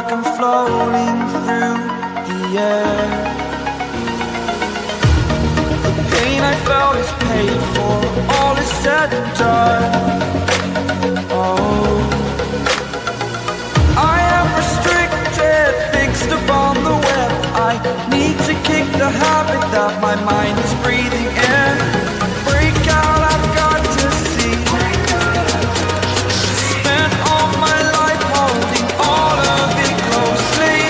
like I'm floating through the air. The pain I felt is paid for, all is said and done. Oh, I am restricted, fixed upon the web. I need to kick the habit that my mind is breathing in. Break out, I've got to see. Spent all my life holding all of it closely.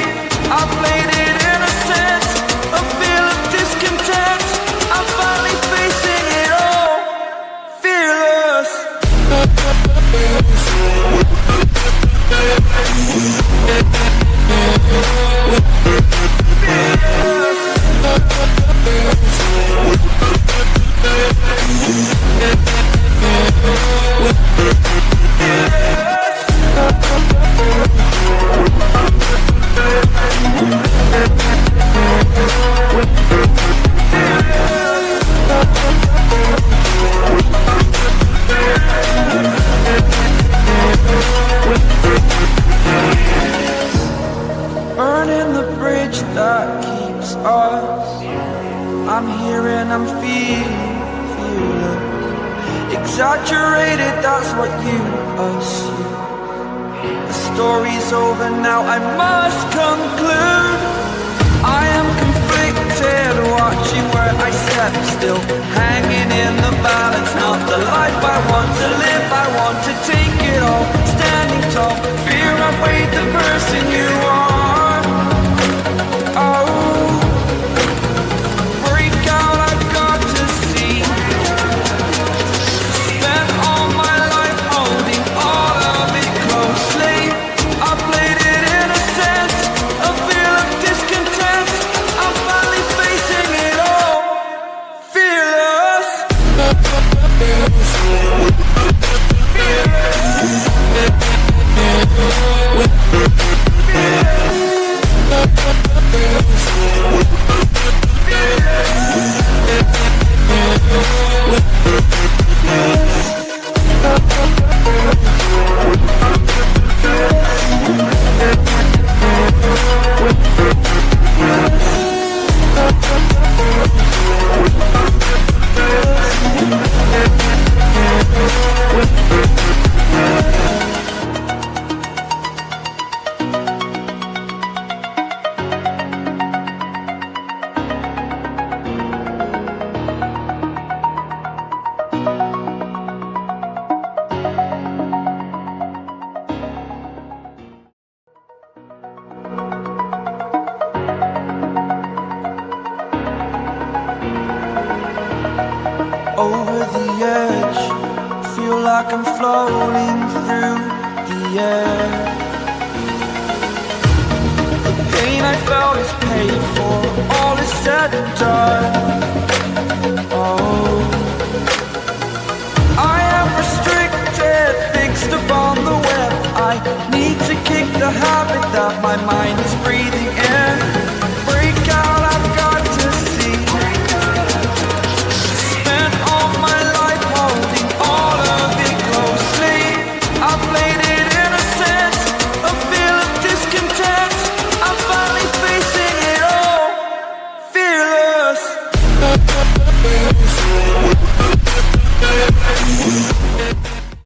I played it innocent, a feel of discontent. I'm finally facing it all, fearless. Burning the bridge that keeps us. I'm here and I'm feeling fearless. Exaggerated, that's what you assume. The story's over now, I must conclude. I am conflicted, watching where I step still, hanging in the balance. Not the life I want to live, I want to take it all. Standing tall, fear I've weighed the person you are. Oh, break out, I've got to see. Spent all my life holding all of it closely. I played it innocent, a feel of discontent. I'm finally facing it all, fearless. Over the edge, feel like I'm floating through the air. The pain I felt is paid for, all